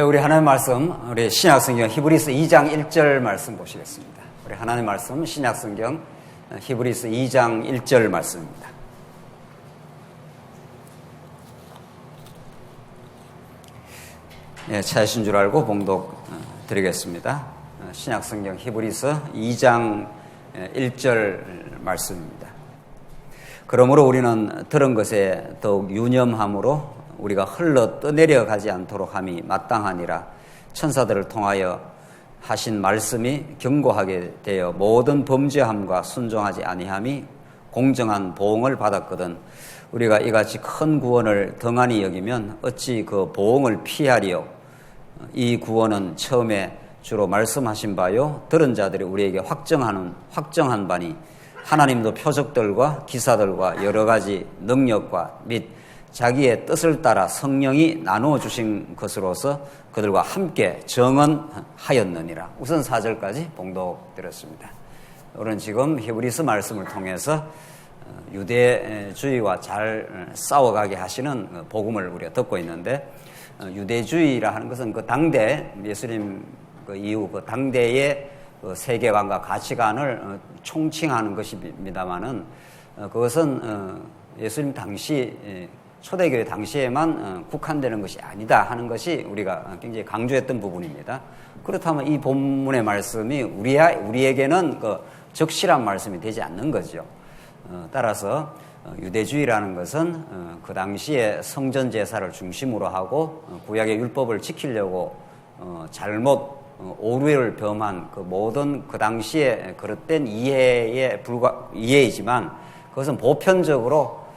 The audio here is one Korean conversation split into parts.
우리 하나님 말씀, 우리 신약성경 히브리서 2장 1절 말씀 보시겠습니다. 우리 하나님 말씀 신약성경 히브리서 2장 1절 말씀입니다. 예, 찾으신 줄 알고 봉독 드리겠습니다. 신약성경 히브리서 2장 1절 말씀입니다. 그러므로 우리는 들은 것에 더욱 유념함으로 우리가 흘러 떠내려가지 않도록 함이 마땅하니라. 천사들을 통하여 하신 말씀이 견고하게 되어 모든 범죄함과 순종하지 아니함이 공정한 보응을 받았거든. 우리가 이같이 큰 구원을 등한히 여기면 어찌 그 보응을 피하리요. 이 구원은 처음에 주로 말씀하신 바요 들은 자들이 우리에게 확정한 바니 하나님도 표적들과 기사들과 여러 가지 능력과 및 자기의 뜻을 따라 성령이 나누어 주신 것으로서 그들과 함께 정언하였느니라. 우선 4절까지 봉독드렸습니다. 우리는 지금 히브리서 말씀을 통해서 유대주의와 잘 싸워가게 하시는 복음을 우리가 듣고 있는데, 유대주의라 하는 것은 그 당대 예수님 그 이후 그 당대의 그 세계관과 가치관을 총칭하는 것입니다만은, 그것은 예수님 당시 초대교회 당시에만 국한되는 것이 아니다 하는 것이 우리가 굉장히 강조했던 부분입니다. 그렇다면 이 본문의 말씀이 우리에게는 그 적실한 말씀이 되지 않는 거죠. 따라서 유대주의라는 것은 그 당시에 성전 제사를 중심으로 하고 구약의 율법을 지키려고 잘못 오류를 범한 그 모든 그 당시에 그릇된 이해이지만, 그것은 보편적으로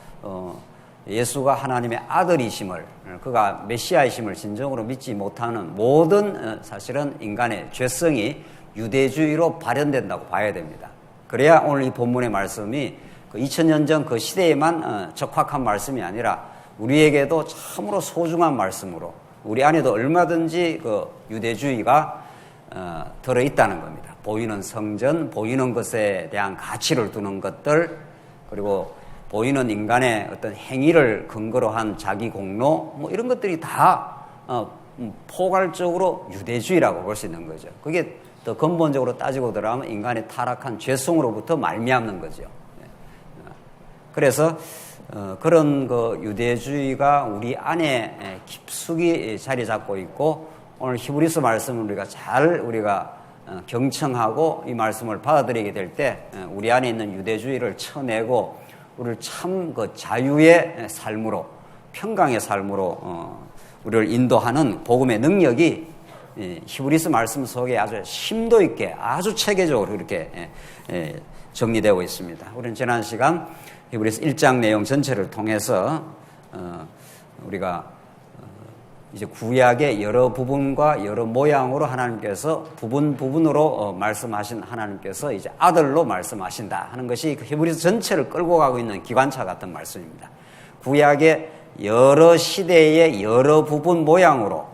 예수가 하나님의 아들이심을, 그가 메시아이심을 진정으로 믿지 못하는 모든 사실은 인간의 죄성이 유대주의로 발현된다고 봐야 됩니다. 그래야 오늘 이 본문의 말씀이 그 2000년 전 그 시대에만 적확한 말씀이 아니라 우리에게도 참으로 소중한 말씀으로, 우리 안에도 얼마든지 그 유대주의가 들어있다는 겁니다. 보이는 성전, 보이는 것에 대한 가치를 두는 것들, 그리고 보이는 인간의 어떤 행위를 근거로 한 자기 공로, 뭐 이런 것들이 다 포괄적으로 유대주의라고 볼 수 있는 거죠. 그게 더 근본적으로 따지고 들어가면 인간의 타락한 죄성으로부터 말미암는 거죠. 그래서 그런 그 유대주의가 우리 안에 깊숙이 자리 잡고 있고, 오늘 히브리서 말씀을 우리가 경청하고 이 말씀을 받아들이게 될 때 우리 안에 있는 유대주의를 쳐내고 우리를 참 그 자유의 삶으로, 평강의 삶으로 우리를 인도하는 복음의 능력이 히브리서 말씀 속에 아주 심도 있게, 아주 체계적으로 이렇게 정리되고 있습니다. 우리는 지난 시간 히브리서 1장 내용 전체를 통해서 우리가 이제 구약의 여러 부분과 여러 모양으로 하나님께서 부분으로 말씀하신 하나님께서 이제 아들로 말씀하신다 하는 것이 그 히브리서 전체를 끌고 가고 있는 기관차 같은 말씀입니다. 구약의 여러 시대의 여러 부분 모양으로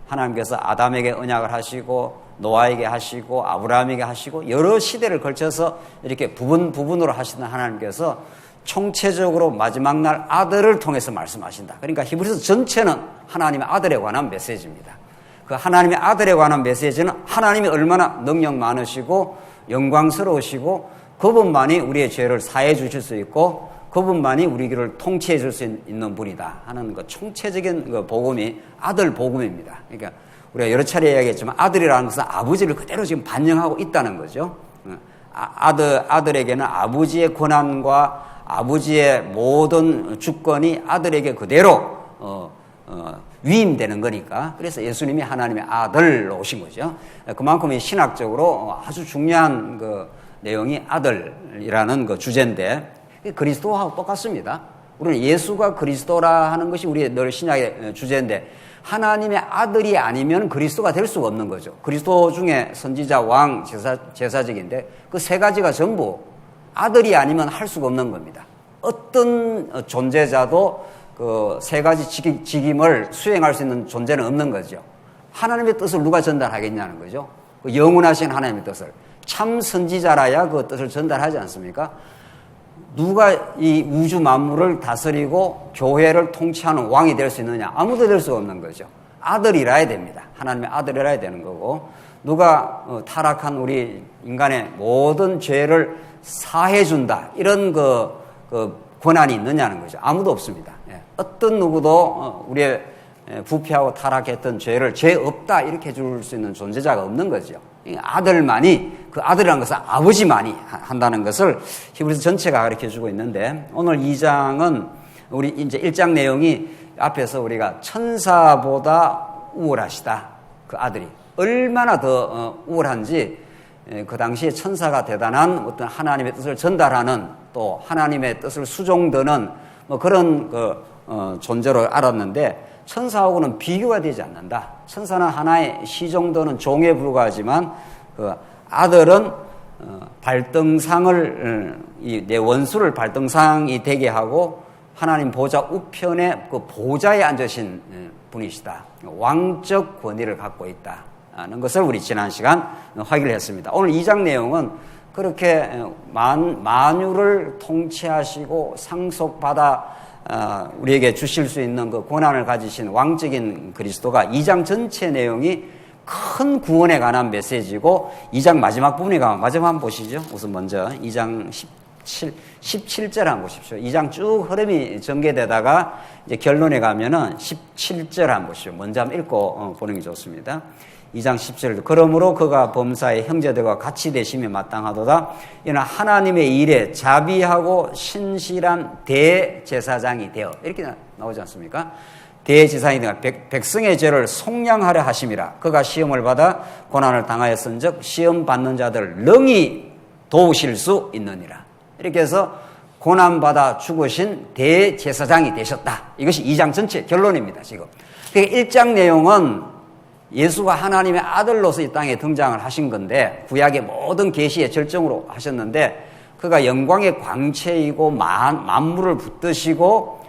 하나님께서 아담에게 언약을 하시고 노아에게 하시고 아브라함에게 하시고 여러 시대를 걸쳐서 이렇게 부분으로 하시는 하나님께서 총체적으로 마지막 날 아들을 통해서 말씀하신다. 그러니까 히브리서 전체는 하나님의 아들에 관한 메시지입니다. 그 하나님의 아들에 관한 메시지는 하나님이 얼마나 능력 많으시고 영광스러우시고 그분만이 우리의 죄를 사해 주실 수 있고 그분만이 우리 길을 통치해 줄 수 있는 분이다 하는 그 총체적인 그 복음이 아들 복음입니다. 그러니까 우리가 여러 차례 이야기했지만 아들이라는 것은 아버지를 그대로 지금 반영하고 있다는 거죠. 아들에게는 아버지의 권한과 아버지의 모든 주권이 아들에게 그대로 위임되는 거니까, 그래서 예수님이 하나님의 아들로 오신 거죠. 그만큼 이 신학적으로 아주 중요한 그 내용이 아들이라는 그 주제인데, 그리스도하고 똑같습니다. 우리는 예수가 그리스도라 하는 것이 우리의 늘 신약의 주제인데, 하나님의 아들이 아니면 그리스도가 될 수가 없는 거죠. 그리스도 중에 선지자, 왕, 제사직인데 그 세 가지가 전부 아들이 아니면 할 수가 없는 겁니다. 어떤 존재자도 그 세 가지 직임을 수행할 수 있는 존재는 없는 거죠. 하나님의 뜻을 누가 전달하겠냐는 거죠. 그 영원하신 하나님의 뜻을. 참 선지자라야 그 뜻을 전달하지 않습니까? 누가 이 우주 만물을 다스리고 교회를 통치하는 왕이 될 수 있느냐? 아무도 될 수가 없는 거죠. 아들이라야 됩니다. 하나님의 아들이라야 되는 거고, 누가 타락한 우리 인간의 모든 죄를 사해준다, 이런 그 권한이 있느냐는 거죠. 아무도 없습니다. 어떤 누구도 우리의 부패하고 타락했던 죄를 죄 없다 이렇게 해줄 수 있는 존재자가 없는 거죠. 아들만이, 그 아들이라는 것은 아버지만이 한다는 것을 히브리서 전체가 가르쳐주고 있는데, 오늘 2장은 우리 이제 1장 내용이 앞에서 우리가 천사보다 우월하시다, 그 아들이 얼마나 더 우월한지, 그 당시에 천사가 대단한 어떤 하나님의 뜻을 전달하는, 또 하나님의 뜻을 수종드는 뭐 그런 존재로 알았는데, 천사하고는 비교가 되지 않는다. 천사는 하나의 시 정도는 종에 불과하지만, 그 아들은 발등상을, 내 원수를 발등상이 되게 하고 하나님 보좌 우편에 그 보좌에 앉으신 분이시다. 왕적 권위를 갖고 있다는 것을 우리 지난 시간 확인을 했습니다. 오늘 2장 내용은 그렇게 만유를 통치하시고 상속받아 우리에게 주실 수 있는 그 권한을 가지신 왕적인 그리스도가 2장 전체 내용이 큰 구원에 관한 메시지고, 2장 마지막 부분에 가면, 마지막 한번 보시죠. 우선 먼저 2장 17절 한번 보십시오. 2장 쭉 흐름이 전개되다가 이제 결론에 가면은 17절 한번 보십시오. 먼저 한번 읽고 보는 게 좋습니다. 2장 10절. 그러므로 그가 범사의 형제들과 같이 되시며 마땅하도다. 이는 하나님의 일에 자비하고 신실한 대제사장이 되어, 이렇게 나오지 않습니까? 대제사장이 되어 백성의 죄를 속량하려 하심이라. 그가 시험을 받아 고난을 당하였은즉 시험 받는 자들을 능히 도우실 수 있느니라. 이렇게 해서 고난받아 죽으신 대제사장이 되셨다. 이것이 2장 전체 결론입니다, 지금. 그러니까 1장 내용은 예수가 하나님의 아들로서 이 땅에 등장을 하신 건데, 구약의 모든 계시의 절정으로 하셨는데, 그가 영광의 광채이고 만물을 붙드시고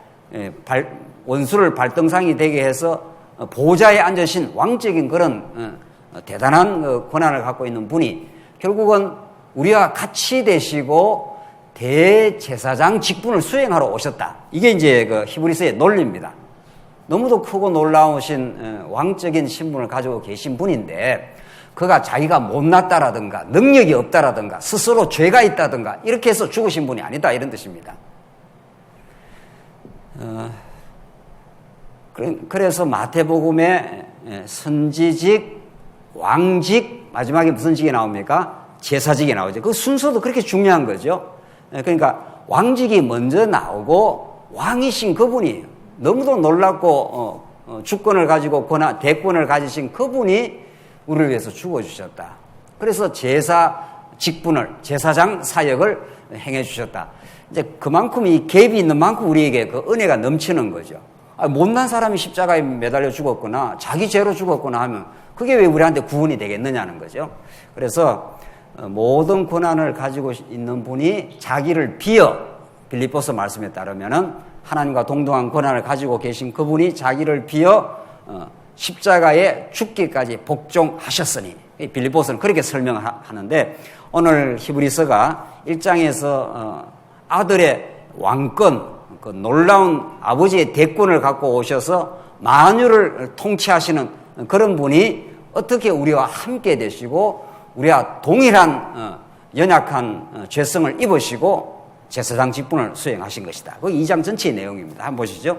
원수를 발등상이 되게 해서 보좌에 앉으신 왕적인 그런 대단한 권한을 갖고 있는 분이 결국은 우리와 같이 되시고 대제사장 직분을 수행하러 오셨다. 이게 이제 그 히브리서의 논리입니다. 너무도 크고 놀라우신 왕적인 신분을 가지고 계신 분인데, 그가 자기가 못났다라든가 능력이 없다라든가 스스로 죄가 있다든가 이렇게 해서 죽으신 분이 아니다, 이런 뜻입니다. 그래서 마태복음에 선지직, 왕직, 마지막에 무슨 직이 나옵니까? 제사직이 나오죠. 그 순서도 그렇게 중요한 거죠. 그러니까 왕직이 먼저 나오고 왕이신 그분이, 너무도 놀랍고 주권을 가지고 대권을 가지신 그분이 우리를 위해서 죽어주셨다. 그래서 제사 직분을, 제사장 사역을 행해 주셨다. 이제 그만큼 이 갭이 있는 만큼 우리에게 그 은혜가 넘치는 거죠. 못난 사람이 십자가에 매달려 죽었거나 자기 죄로 죽었거나 하면 그게 왜 우리한테 구원이 되겠느냐는 거죠. 그래서 모든 권한을 가지고 있는 분이 자기를 비어, 빌립보서 말씀에 따르면은 하나님과 동등한 권한을 가지고 계신 그분이 자기를 비어 십자가에 죽기까지 복종하셨으니, 빌립보서는 그렇게 설명하는데, 오늘 히브리서가 1장에서 아들의 왕권, 그 놀라운 아버지의 대권을 갖고 오셔서 만유를 통치하시는 그런 분이 어떻게 우리와 함께 되시고 우리와 동일한 연약한 죄성을 입으시고 제사장 직분을 수행하신 것이다. 그 2장 전체의 내용입니다. 한번 보시죠.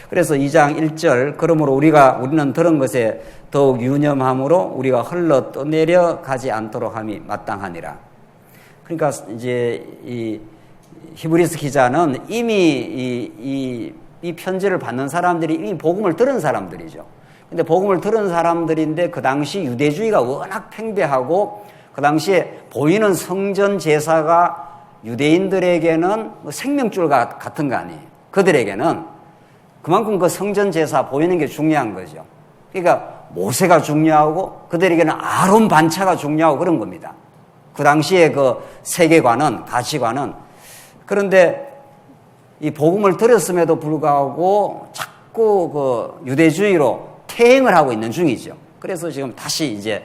그래서 2장 1절, 그러므로 우리는 들은 것에 더욱 유념함으로 우리가 흘러 떠내려 가지 않도록 함이 마땅하니라. 그러니까 이제 이 히브리서 기자는 이미 이 편지를 받는 사람들이 이미 복음을 들은 사람들이죠. 근데 복음을 들은 사람들인데 그 당시 유대주의가 워낙 팽배하고 그 당시에 보이는 성전 제사가 유대인들에게는 생명줄 같은 거 아니에요. 그들에게는 그만큼 그 성전 제사 보이는 게 중요한 거죠. 그러니까 모세가 중요하고 그들에게는 아론 반차가 중요하고 그런 겁니다. 그 당시에 그 세계관은, 가치관은. 그런데 이 복음을 들었음에도 불구하고 자꾸 그 유대주의로 퇴행을 하고 있는 중이죠. 그래서 지금 다시 이제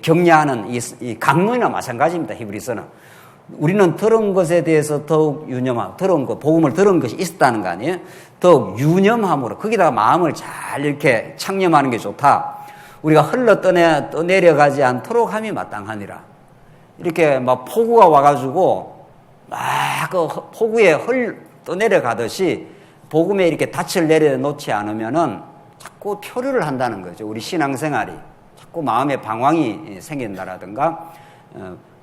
격려하는 이 강론이나 마찬가지입니다. 히브리서는 우리는 들은 것에 대해서 더욱 유념하고, 들은 것, 복음을 들은 것이 있었다는 거 아니에요? 더욱 유념함으로, 거기다가 마음을 잘 이렇게 창념하는 게 좋다. 우리가 흘러 떠내려가지 않도록 함이 마땅하니라. 이렇게 막 폭우가 와가지고, 막 그 폭우에 떠내려가듯이, 복음에 이렇게 닻을 내려놓지 않으면은 자꾸 표류를 한다는 거죠. 우리 신앙생활이. 자꾸 마음에 방황이 생긴다라든가,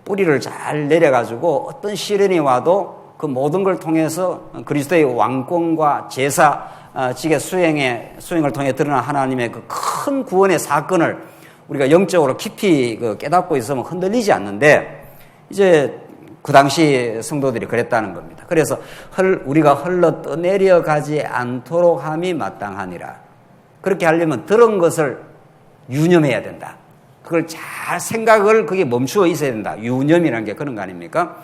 뿌리를 잘 내려가지고 어떤 시련이 와도 그 모든 걸 통해서 그리스도의 왕권과 제사직의 수행을 통해 드러난 하나님의 그 큰 구원의 사건을 우리가 영적으로 깊이 깨닫고 있으면 흔들리지 않는데, 이제 그 당시 성도들이 그랬다는 겁니다. 그래서 우리가 흘러 떠내려가지 않도록 함이 마땅하니라. 그렇게 하려면 들은 것을 유념해야 된다. 그걸 잘 생각을 그게 멈추어 있어야 된다. 유념이라는 게 그런 거 아닙니까?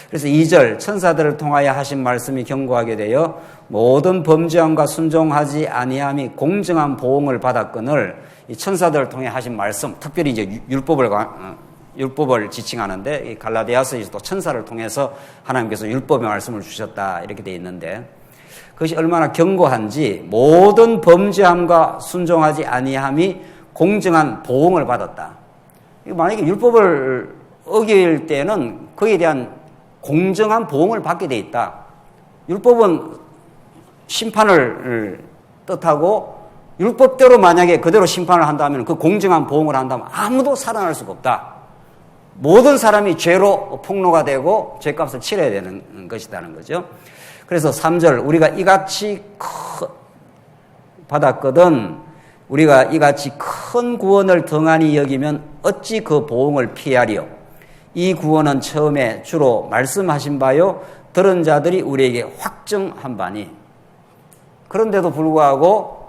그래서 2절 천사들을 통하여 하신 말씀이 견고하게 되어 모든 범죄함과 순종하지 아니함이 공정한 보응을 받았거늘, 이 천사들을 통해 하신 말씀, 특별히 이제 율법을 지칭하는데, 이 갈라디아서에서도 천사를 통해서 하나님께서 율법의 말씀을 주셨다 이렇게 돼 있는데, 그것이 얼마나 견고한지, 모든 범죄함과 순종하지 아니함이 공정한 보응을 받았다. 만약에 율법을 어길 때는 그에 대한 공정한 보응을 받게 돼 있다. 율법은 심판을 뜻하고, 율법대로 만약에 그대로 심판을 한다면, 그 공정한 보응을 한다면 아무도 살아날 수가 없다. 모든 사람이 죄로 폭로가 되고 죄값을 치러야 되는 것이라는 거죠. 그래서 3절, 우리가 이같이 받았거든 우리가 이같이 큰 구원을 등한히 여기면 어찌 그 보응을 피하리요. 이 구원은 처음에 주로 말씀하신 바요 들은 자들이 우리에게 확증한 바니. 그런데도 불구하고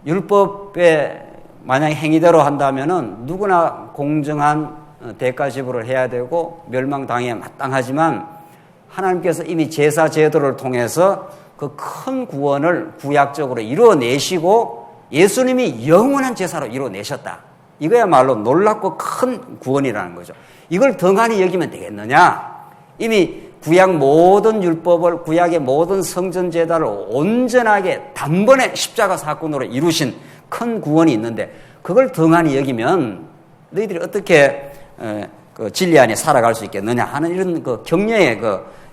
율법에 만약에 행위대로 한다면은 누구나 공정한 대가 지불을 해야 되고 멸망당해 마땅하지만, 하나님께서 이미 제사 제도를 통해서 그 큰 구원을 구약적으로 이루어내시고 예수님이 영원한 제사로 이루어내셨다. 이거야말로 놀랍고 큰 구원이라는 거죠. 이걸 등한히 여기면 되겠느냐? 이미 구약 모든 율법을, 구약의 모든 성전 제단을 온전하게 단번에 십자가 사건으로 이루신 큰 구원이 있는데, 그걸 등한히 여기면 너희들이 어떻게 그 진리 안에 살아갈 수 있겠느냐 하는 이런 그 격려의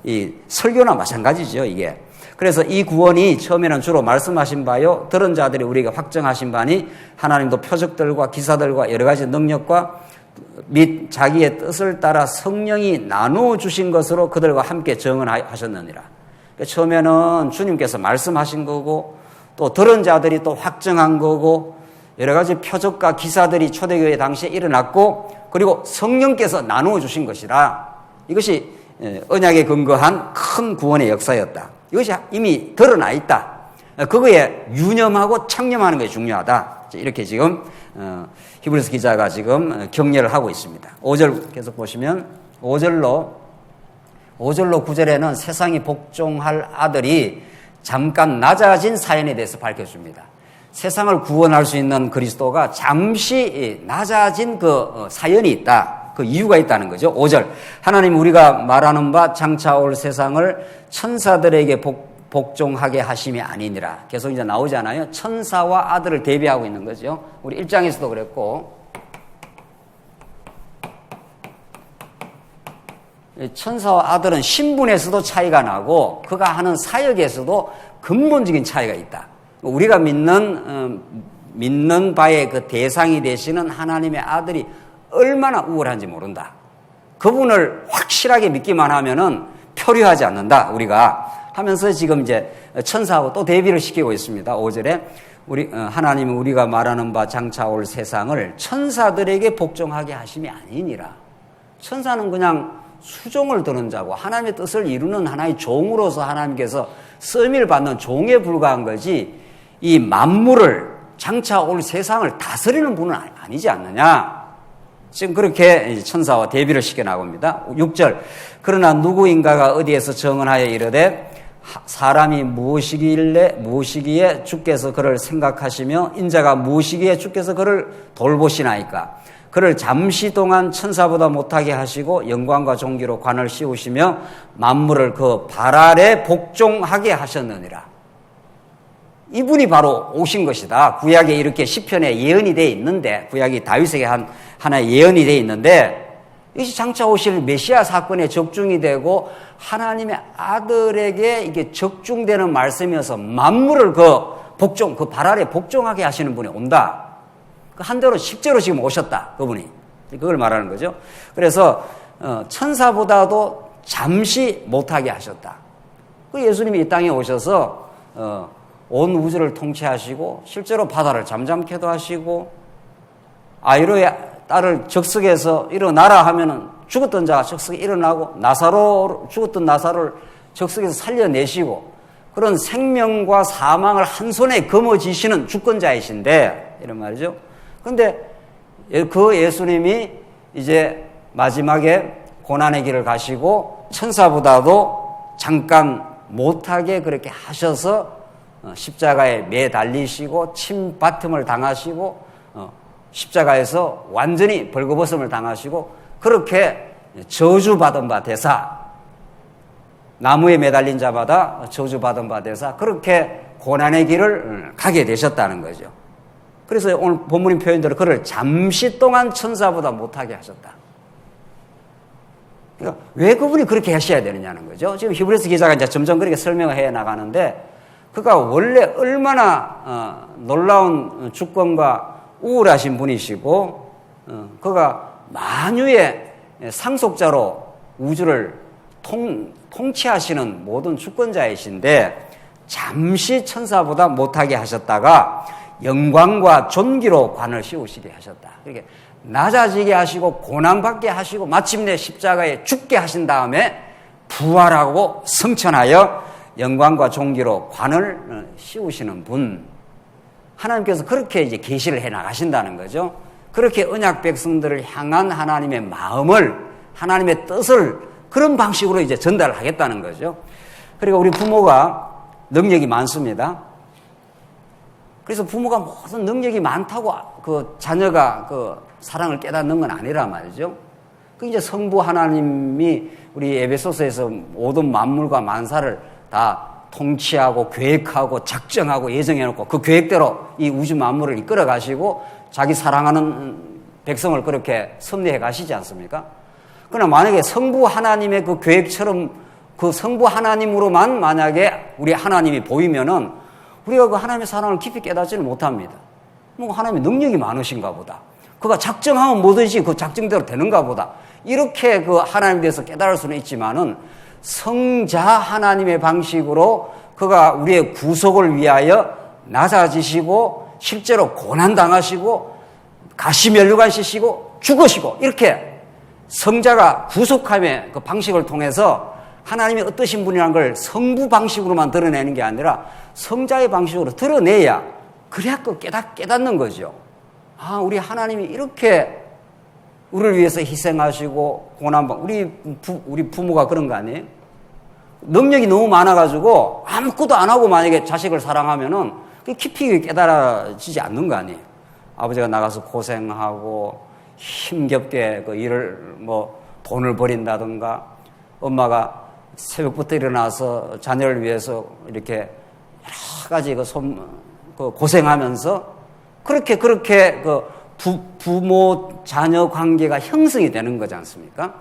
이 설교나 마찬가지죠, 이게. 그래서 이 구원이 처음에는 주로 말씀하신 바요 들은 자들이 우리에게 확정하신 바니, 하나님도 표적들과 기사들과 여러 가지 능력과 및 자기의 뜻을 따라 성령이 나누어 주신 것으로 그들과 함께 정언하셨느니라. 그러니까 처음에는 주님께서 말씀하신 거고, 또 들은 자들이 또 확정한 거고, 여러 가지 표적과 기사들이 초대교회 당시에 일어났고, 그리고 성령께서 나누어 주신 것이라. 이것이 언약에 근거한 큰 구원의 역사였다. 이것이 이미 드러나 있다. 그거에 유념하고 창념하는 것이 중요하다. 이렇게 지금 히브리서 기자가 지금 격려를 하고 있습니다. 5절 계속 보시면 5절로 9절에는 세상이 복종할 아들이 잠깐 낮아진 사연에 대해서 밝혀줍니다. 세상을 구원할 수 있는 그리스도가 잠시 낮아진 그 사연이 있다. 그 이유가 있다는 거죠. 5절. 하나님 우리가 말하는 바 장차 올 세상을 천사들에게 복종하게 하심이 아니니라. 계속 이제 나오잖아요. 천사와 아들을 대비하고 있는 거죠. 우리 1장에서도 그랬고, 천사와 아들은 신분에서도 차이가 나고 그가 하는 사역에서도 근본적인 차이가 있다. 우리가 믿는 바의 그 대상이 되시는 하나님의 아들이 얼마나 우월한지 모른다. 그분을 확실하게 믿기만 하면은 표류하지 않는다, 우리가 하면서 지금 이제 천사하고 또 대비를 시키고 있습니다. 5절에 하나님은 우리가 말하는 바 장차 올 세상을 천사들에게 복종하게 하심이 아니니라. 천사는 그냥 수종을 드는 자고 하나님의 뜻을 이루는 하나의 종으로서 하나님께서 쓰임을 받는 종에 불과한 거지, 이 만물을, 장차 올 세상을 다스리는 분은 아니지 않느냐. 지금 그렇게 천사와 대비를 시켜 나옵니다. 6절. 그러나 누구인가가 어디에서 정언하여 이르되 사람이 무엇이기에 주께서 그를 생각하시며 인자가 무엇이기에 주께서 그를 돌보시나이까. 그를 잠시 동안 천사보다 못하게 하시고 영광과 존귀로 관을 씌우시며 만물을 그 발 아래 복종하게 하셨느니라. 이분이 바로 오신 것이다. 구약에 이렇게 시편에 예언이 되어 있는데, 구약이 다윗에게 한 하나의 예언이 되어 있는데, 이것이 장차 오실 메시아 사건에 적중이 되고 하나님의 아들에게 이게 적중되는 말씀이어서 만물을 그 발 아래 복종하게 하시는 분이 온다. 그 한대로 실제로 지금 오셨다. 그분이. 그걸 말하는 거죠. 그래서 천사보다도 잠시 못하게 하셨다. 그 예수님이 이 땅에 오셔서 온 우주를 통치하시고 실제로 바다를 잠잠케도 하시고 아이로의 딸을 적석에서 일어나라 하면은 죽었던 자가 적석에 일어나고 죽었던 나사로를 적석에서 살려내시고 그런 생명과 사망을 한 손에 거머쥐시는 주권자이신데 이런 말이죠. 그런데 그 예수님이 이제 마지막에 고난의 길을 가시고 천사보다도 잠깐 못하게 그렇게 하셔서 십자가에 매달리시고 침바텀을 당하시고 십자가에서 완전히 벌거벗음을 당하시고 그렇게 저주받은 바 되사, 나무에 매달린 자마다 저주받은 바 되사 그렇게 고난의 길을 가게 되셨다는 거죠. 그래서 오늘 본문인 표현대로 그를 잠시 동안 천사보다 못하게 하셨다. 그러니까 왜 그분이 그렇게 하셔야 되느냐는 거죠. 지금 히브리서 기자가 이제 점점 그렇게 설명을 해 나가는데 그가 원래 얼마나 놀라운 주권과 우월하신 분이시고 그가 만유의 상속자로 우주를 통치하시는 모든 주권자이신데 잠시 천사보다 못하게 하셨다가 영광과 존귀로 관을 씌우시게 하셨다. 이렇게 낮아지게 하시고 고난받게 하시고 마침내 십자가에 죽게 하신 다음에 부활하고 승천하여 영광과 존귀로 관을 씌우시는 분. 하나님께서 그렇게 이제 계시를 해 나가신다는 거죠. 그렇게 언약 백성들을 향한 하나님의 마음을, 하나님의 뜻을 그런 방식으로 이제 전달하겠다는 거죠. 그리고 우리 부모가 능력이 많습니다. 그래서 부모가 무슨 능력이 많다고 그 자녀가 그 사랑을 깨닫는 건 아니라 말이죠. 그 이제 성부 하나님이 우리 에베소서에서 모든 만물과 만사를 다 통치하고 계획하고 작정하고 예정해놓고 그 계획대로 이 우주 만물을 이끌어 가시고 자기 사랑하는 백성을 그렇게 섭리해 가시지 않습니까? 그러나 만약에 성부 하나님의 그 계획처럼 그 성부 하나님으로만 만약에 우리 하나님이 보이면은 우리가 그 하나님의 사랑을 깊이 깨닫지는 못합니다. 뭐 하나님의 능력이 많으신가 보다. 그가 작정하면 뭐든지 그 작정대로 되는가 보다. 이렇게 그 하나님에 대해서 깨달을 수는 있지만은 성자 하나님의 방식으로 그가 우리의 구속을 위하여 낮아지시고 실제로 고난당하시고 가시면류관 씻시고 죽으시고 이렇게 성자가 구속함의 그 방식을 통해서 하나님이 어떠신 분이라는 걸 성부 방식으로만 드러내는 게 아니라 성자의 방식으로 드러내야 그래야 그 깨닫는 거죠. 아, 우리 하나님이 이렇게 우리를 위해서 희생하시고 고난받고 우리 부모가 그런 거 아니에요? 능력이 너무 많아가지고 아무것도 안 하고 만약에 자식을 사랑하면은 깊이 깨달아지지 않는 거 아니에요? 아버지가 나가서 고생하고 힘겹게 그 일을 뭐 돈을 버린다든가 엄마가 새벽부터 일어나서 자녀를 위해서 이렇게 여러 가지 그 고생하면서 그렇게 그 부모 자녀 관계가 형성이 되는 거지 않습니까?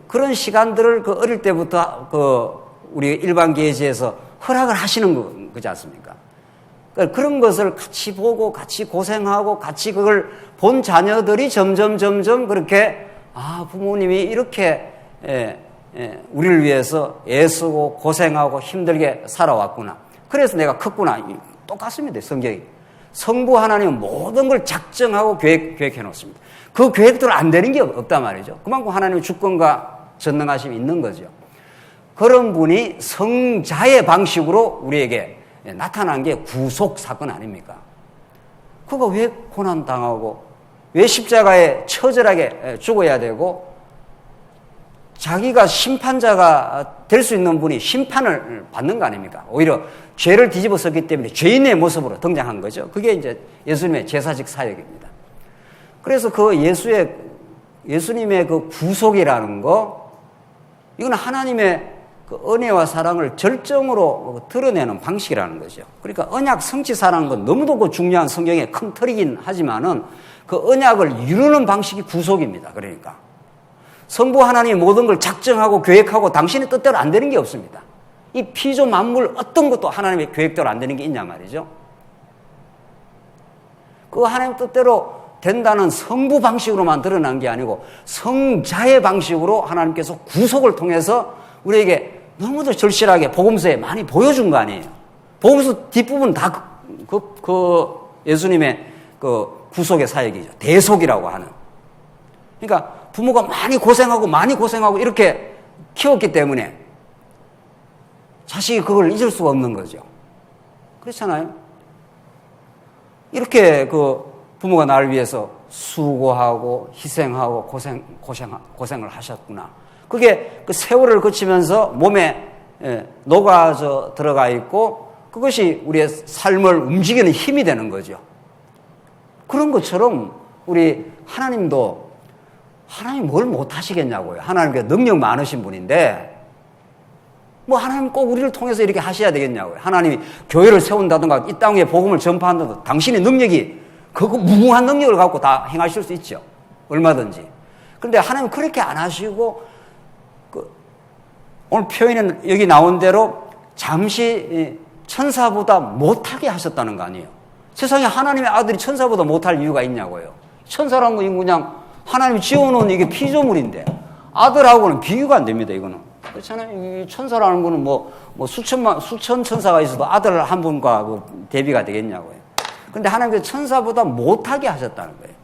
그런 시간들을 그 어릴 때부터 그 우리 일반 계시에서 허락을 하시는 거지 않습니까? 그러니까 그런 것을 같이 보고 같이 고생하고 같이 그걸 본 자녀들이 점점 그렇게 부모님이 이렇게 우리를 위해서 애쓰고 고생하고 힘들게 살아왔구나. 그래서 내가 컸구나. 똑같습니다. 성경이. 성부 하나님은 모든 걸 작정하고 계획해 놓습니다. 그 계획대로 안 되는 게 없단 말이죠. 그만큼 하나님의 주권과 전능하심이 있는 거죠. 그런 분이 성자의 방식으로 우리에게 나타난 게 구속 사건 아닙니까? 그가 왜 고난당하고 왜 십자가에 처절하게 죽어야 되고 자기가 심판자가 될 수 있는 분이 심판을 받는 거 아닙니까? 오히려 죄를 뒤집어 썼기 때문에 죄인의 모습으로 등장한 거죠. 그게 이제 예수님의 제사직 사역입니다. 그래서 예수님의 그 구속이라는 거, 이건 하나님의 그 은혜와 사랑을 절정으로 드러내는 방식이라는 거죠. 그러니까 언약 성취사라는 건 너무도 그 중요한 성경의 큰 틀이긴 하지만은 그 언약을 이루는 방식이 구속입니다. 그러니까 성부 하나님이 모든 걸 작정하고 계획하고 당신의 뜻대로 안 되는 게 없습니다. 이 피조 만물 어떤 것도 하나님의 계획대로 안 되는 게 있냐 말이죠. 그 하나님 뜻대로 된다는 성부 방식으로만 드러난 게 아니고 성자의 방식으로 하나님께서 구속을 통해서 우리에게 너무도 절실하게 복음서에 많이 보여준 거 아니에요. 복음서 뒷부분 다 예수님의 그 구속의 사역이죠. 대속이라고 하는. 그러니까 부모가 많이 고생하고 이렇게 키웠기 때문에 자식이 그걸 잊을 수가 없는 거죠. 그렇잖아요. 이렇게 그 부모가 나를 위해서 수고하고 희생하고 고생을 하셨구나. 그게 그 세월을 거치면서 몸에 녹아져 들어가 있고 그것이 우리의 삶을 움직이는 힘이 되는 거죠. 그런 것처럼 우리 하나님도 하나님 뭘 못하시겠냐고요. 하나님께 능력 많으신 분인데 뭐 하나님 꼭 우리를 통해서 이렇게 하셔야 되겠냐고요. 하나님이 교회를 세운다든가 이 땅에 복음을 전파한다든가 당신의 능력이 그거 무궁한 능력을 갖고 다 행하실 수 있죠. 얼마든지. 그런데 하나님은 그렇게 안 하시고 오늘 표현은 여기 나온 대로 잠시 천사보다 못하게 하셨다는 거 아니에요. 세상에 하나님의 아들이 천사보다 못할 이유가 있냐고요. 천사라는 건 그냥 하나님이 지어놓은 이게 피조물인데 아들하고는 비교가 안 됩니다. 이거는. 그렇잖아요. 이 천사라는 거는 수천 천사가 있어도 아들 한 분과 그 대비가 되겠냐고요. 그런데 하나님께서 천사보다 못하게 하셨다는 거예요.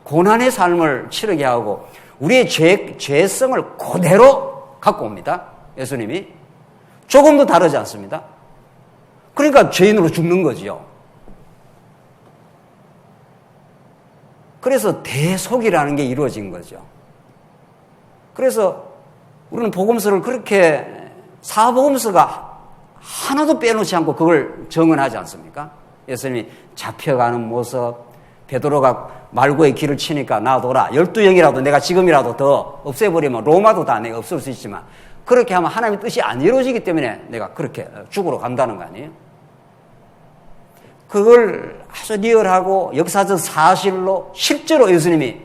고난의 삶을 치르게 하고 우리의 죄성을 그대로 갖고 옵니다. 예수님이. 조금도 다르지 않습니다. 그러니까 죄인으로 죽는 거지요. 그래서 대속이라는 게 이루어진 거죠. 그래서 우리는 복음서를 그렇게 사복음서가 하나도 빼놓지 않고 그걸 정언하지 않습니까? 예수님이 잡혀가는 모습, 베드로가 말고의 길을 치니까 놔둬라. 12영이라도 내가 지금이라도 더 없애버리면 로마도 다 내가 없앨 수 있지만 그렇게 하면 하나님의 뜻이 안 이루어지기 때문에 내가 그렇게 죽으러 간다는 거 아니에요? 그걸 아주 리얼하고 역사적 사실로 실제로 예수님이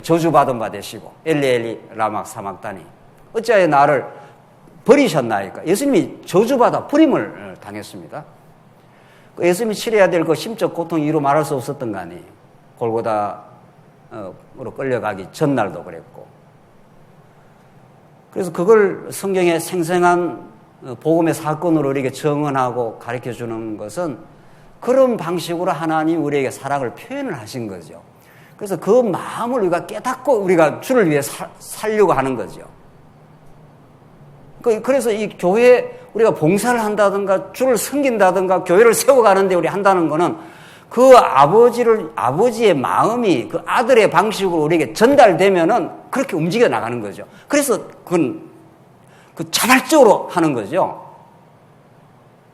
저주받은 바 되시고 엘리 엘리 라마 사막다니 어찌하여 나를 버리셨나이까. 예수님이 저주받아 버림을 당했습니다. 예수님이 치러야 될 그 심적 고통 이유로 말할 수 없었던 거 아니에요. 골고다로 끌려가기 전날도 그랬고. 그래서 그걸 성경의 생생한 복음의 사건으로 우리에게 정언하고 가르쳐주는 것은 그런 방식으로 하나님 우리에게 사랑을 표현을 하신 거죠. 그래서 그 마음을 우리가 깨닫고 우리가 주를 위해 살려고 하는 거죠. 그래서 이 교회에 우리가 봉사를 한다든가 주를 섬긴다든가 교회를 세워가는데 우리 한다는 거는 그 아버지의 마음이 그 아들의 방식으로 우리에게 전달되면은 그렇게 움직여 나가는 거죠. 그래서 그건 자발적으로 하는 거죠.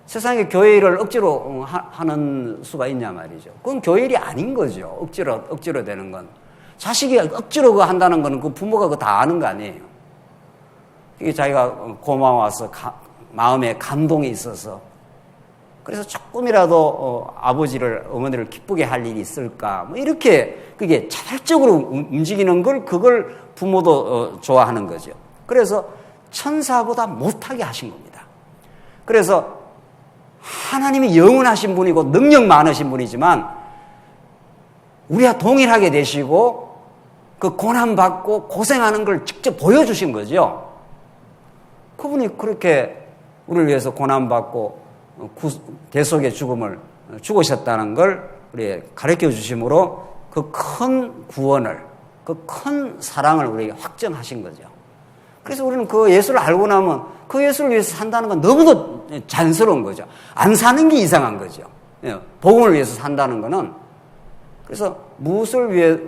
세상에 교회 일을 억지로 하는 수가 있냐 말이죠. 그건 교회 일이 아닌 거죠. 억지로 되는 건. 자식이 억지로 그거 한다는 거는 그 부모가 그거 다 아는 거 아니에요. 이게 자기가 고마워서 마음에 감동이 있어서 그래서 조금이라도 아버지를 어머니를 기쁘게 할 일이 있을까 뭐 이렇게 그게 자발적으로 움직이는 그걸 부모도 좋아하는 거죠. 그래서 천사보다 못하게 하신 겁니다. 그래서 하나님이 영원하신 분이고 능력 많으신 분이지만 우리와 동일하게 되시고 그 고난받고 고생하는 걸 직접 보여주신 거죠. 그분이 그렇게 우리를 위해서 고난받고 대속의 죽음을 죽으셨다는 걸 우리에게 가르쳐 주심으로 그 큰 구원을, 그 큰 사랑을 우리에게 확정하신 거죠. 그래서 우리는 그 예수를 알고 나면 그 예수를 위해서 산다는 건 너무도 자연스러운 거죠. 안 사는 게 이상한 거죠. 복음을 위해서 산다는 거는. 그래서 무엇을 위해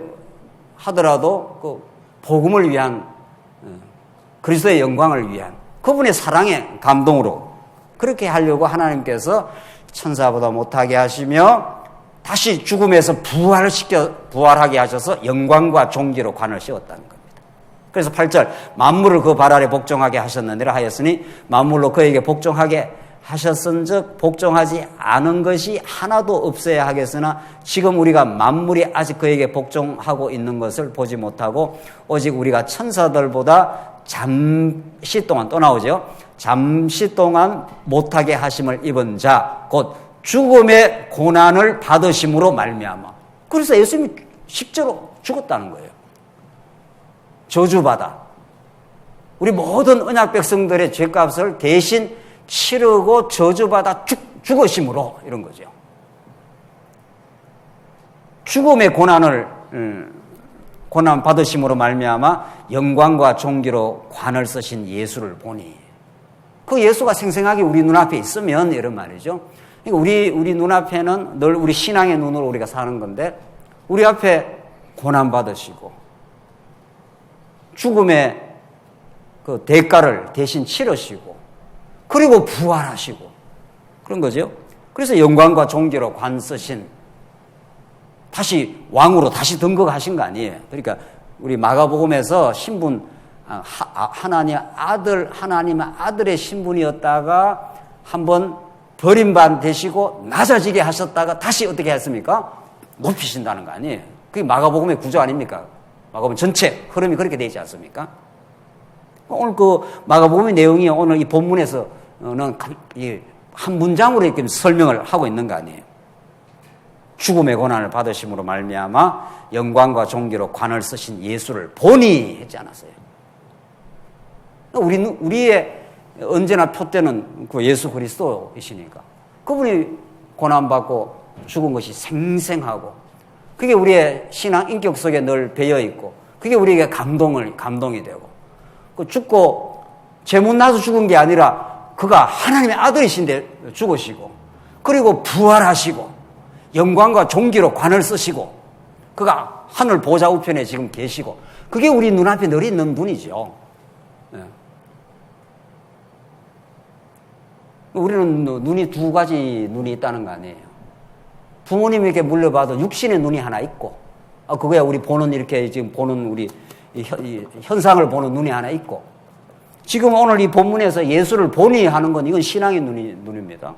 하더라도 그 복음을 위한 그리스도의 영광을 위한 그분의 사랑의 감동으로 그렇게 하려고 하나님께서 천사보다 못하게 하시며 다시 죽음에서 부활하게 하셔서 영광과 존귀로 관을 씌웠다는 겁니다. 그래서 8절 만물을 그 발 아래 복종하게 하셨느니라 하였으니 만물로 그에게 복종하게 하셨은즉 복종하지 않은 것이 하나도 없어야 하겠으나 지금 우리가 만물이 아직 그에게 복종하고 있는 것을 보지 못하고 오직 우리가 천사들보다 잠시 동안 또 나오죠. 잠시 동안 못하게 하심을 입은 자 곧 죽음의 고난을 받으심으로 말미암아. 그래서 예수님이 십자로 죽었다는 거예요. 저주받아 우리 모든 언약 백성들의 죄값을 대신 치르고 저주받아 죽으심으로 이런 거죠. 죽음의 고난 받으심으로 말미암아 영광과 존귀로 관을 쓰신 예수를 보니 그 예수가 생생하게 우리 눈앞에 있으면 이런 말이죠. 그러니까 우리 눈앞에는 늘 우리 신앙의 눈으로 우리가 사는 건데 우리 앞에 고난 받으시고 죽음의 그 대가를 대신 치르시고 그리고 부활하시고 그런 거죠. 그래서 영광과 존귀로 관 쓰신 다시 왕으로 다시 등극하신 거 아니에요. 그러니까 우리 마가복음에서 신분 하나님의 아들의 신분이었다가 한번 버림받 되시고 낮아지게 하셨다가 다시 어떻게 했습니까? 높이신다는 거 아니에요. 그게 마가복음의 구조 아닙니까? 마가복음 전체 흐름이 그렇게 되지 않습니까? 오늘 그 마가복음의 내용이 오늘 이 본문에서는 한 문장으로 이렇게 설명을 하고 있는 거 아니에요. 죽음의 고난을 받으심으로 말미암아 영광과 존귀로 관을 쓰신 예수를 보니 했지 않았어요. 우리의 언제나 표대는 그 예수 그리스도이시니까 그분이 고난받고 죽은 것이 생생하고 그게 우리의 신앙 인격 속에 늘 배어 있고 그게 우리에게 감동이 되고 그 죽고 죄 못 나서 죽은 게 아니라 그가 하나님의 아들이신데 죽으시고 그리고 부활하시고 영광과 존귀로 관을 쓰시고 그가 하늘 보좌 우편에 지금 계시고 그게 우리 눈앞에 늘 있는 분이죠. 우리는 눈이 두 가지 눈이 있다는 거 아니에요. 부모님에게 물려받은 육신의 눈이 하나 있고, 그거야 우리 보는 이렇게 지금 보는 우리 현상을 보는 눈이 하나 있고, 지금 오늘 이 본문에서 예수를 보니 하는 건 이건 신앙의 눈입니다.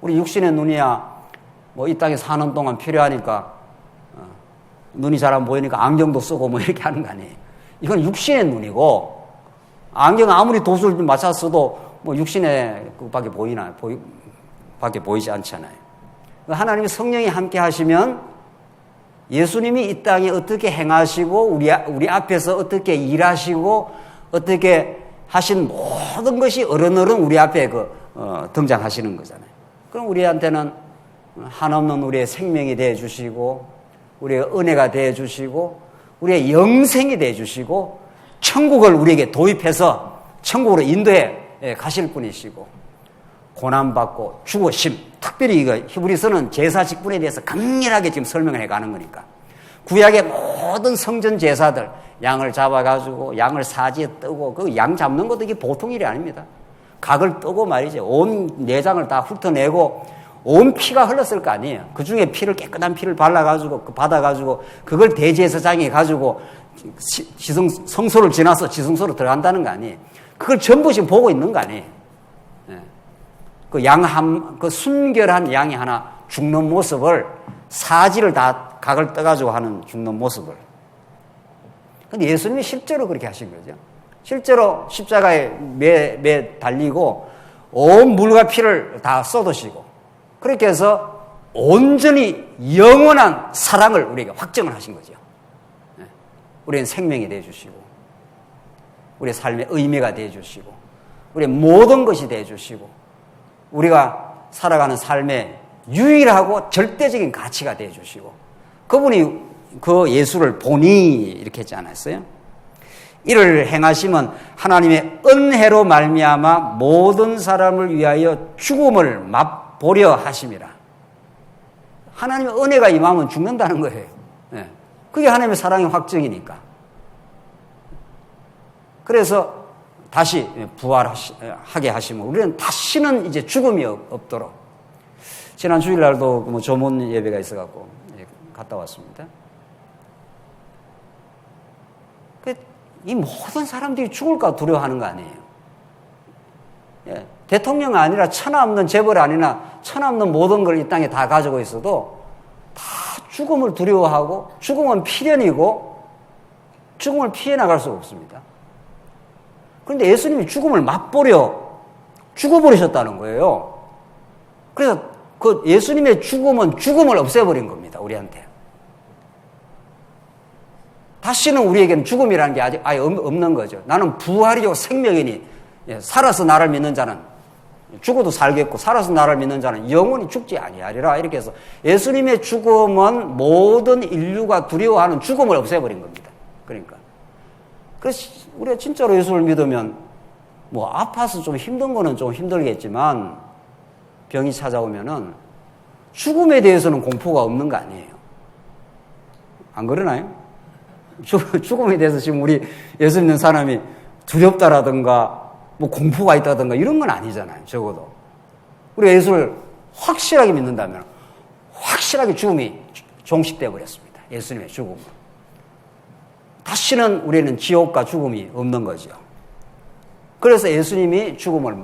우리 육신의 눈이야 뭐 이 땅에 사는 동안 필요하니까 눈이 잘 안 보이니까 안경도 쓰고 뭐 이렇게 하는 거 아니에요. 이건 육신의 눈이고 안경 아무리 도수를 맞췄어도 뭐 육신에 그밖에 밖에 보이지 않잖아요. 하나님의 성령이 함께 하시면 예수님이 이 땅에 어떻게 행하시고 우리 앞에서 어떻게 일하시고 어떻게 하신 모든 것이 어른어른 우리 앞에 등장하시는 거잖아요. 그럼 우리한테는 한없는 우리의 생명이 되어 주시고 우리의 은혜가 되어 주시고 우리의 영생이 되어 주시고 천국을 우리에게 도입해서 천국으로 인도해 가실 분이시고 고난받고 죽으심 특별히 이거 히브리서는 제사 직분에 대해서 강렬하게 지금 설명을 해가는 거니까 구약의 모든 성전 제사들 양을 잡아가지고 양을 사지에 뜨고 그 양 잡는 것도 이게 보통 일이 아닙니다. 각을 뜨고 말이죠. 온 내장을 다 훑어내고 온 피가 흘렀을 거 아니에요. 그 중에 깨끗한 피를 발라가지고 받아가지고 그걸 대제사장이 가지고 성소를 지나서 지성소로 들어간다는 거 아니에요. 그걸 전부 지금 보고 있는 거 아니에요. 그 순결한 양이 하나 죽는 모습을 사지를 다 각을 떠가지고 하는 죽는 모습을. 근데 예수님이 실제로 그렇게 하신 거죠. 실제로 십자가에 매 달리고 온 물과 피를 다 쏟으시고 그렇게 해서 온전히 영원한 사랑을 우리에게 확정을 하신 거죠. 우리는 생명이 되어주시고 우리의 삶의 의미가 되어주시고 우리의 모든 것이 되어주시고 우리가 살아가는 삶의 유일하고 절대적인 가치가 되어주시고 그분이 그 예수를 보니 이렇게 했지 않았어요? 이를 행하시면 하나님의 은혜로 말미암아 모든 사람을 위하여 죽음을 맛보려 하심이라. 하나님의 은혜가 임하면 죽는다는 거예요. 그게 하나님의 사랑의 확정이니까. 그래서 다시 부활하게 하시면 우리는 다시는 이제 죽음이 없도록 지난 주일날도 뭐 조문 예배가 있어갖고 갔다 왔습니다. 이 모든 사람들이 죽을까 두려워하는 거 아니에요. 예, 대통령 아니라 천하 없는 재벌 아니나 천하 없는 모든 걸 이 땅에 다 가지고 있어도 다 죽음을 두려워하고 죽음은 필연이고 죽음을 피해 나갈 수가 없습니다. 그런데 예수님이 죽음을 맛보려 죽어버리셨다는 거예요. 그래서 그 예수님의 죽음은 죽음을 없애버린 겁니다. 우리한테. 다시는 우리에게는 죽음이라는 게 아직 아예 없는 거죠. 나는 부활이요 생명이니 살아서 나를 믿는 자는 죽어도 살겠고 살아서 나를 믿는 자는 영원히 죽지 아니하리라. 이렇게 해서 예수님의 죽음은 모든 인류가 두려워하는 죽음을 없애버린 겁니다. 그러니까 그래서 우리가 진짜로 예수를 믿으면 뭐 아파서 좀 힘든 거는 좀 힘들겠지만 병이 찾아오면은 죽음에 대해서는 공포가 없는 거 아니에요. 안 그러나요? 죽음에 대해서 지금 우리 예수 믿는 사람이 두렵다라든가 뭐 공포가 있다든가 이런 건 아니잖아요. 적어도 우리 예수를 확실하게 믿는다면 확실하게 죽음이 종식되어 버렸습니다. 예수님의 죽음으로. 다시는 우리는 지옥과 죽음이 없는 거죠. 그래서 예수님이 죽음을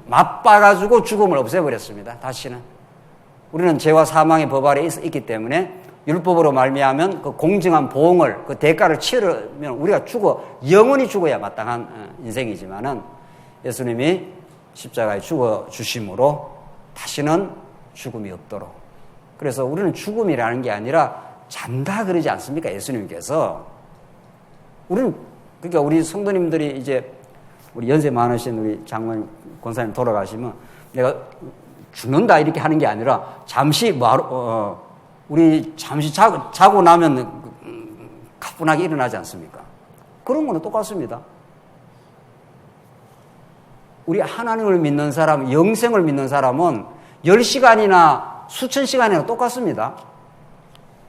맛봐가지고 죽음을 없애버렸습니다. 다시는. 우리는 죄와 사망의 법 아래 있기 때문에 율법으로 말미암으면 그 공정한 보응을, 그 대가를 치르면 우리가 영원히 죽어야 마땅한 인생이지만은 예수님이 십자가에 죽어 주심으로 다시는 죽음이 없도록. 그래서 우리는 죽음이라는 게 아니라 잔다 그러지 않습니까? 예수님께서. 그러니까 우리 성도님들이 이제 우리 연세 많으신 우리 장로님, 권사님 돌아가시면 내가 죽는다 이렇게 하는 게 아니라 잠시 우리 잠시 자고 나면 가뿐하게 일어나지 않습니까? 그런 거는 똑같습니다. 우리 하나님을 믿는 사람, 영생을 믿는 사람은 10시간이나 수천 시간이나 똑같습니다.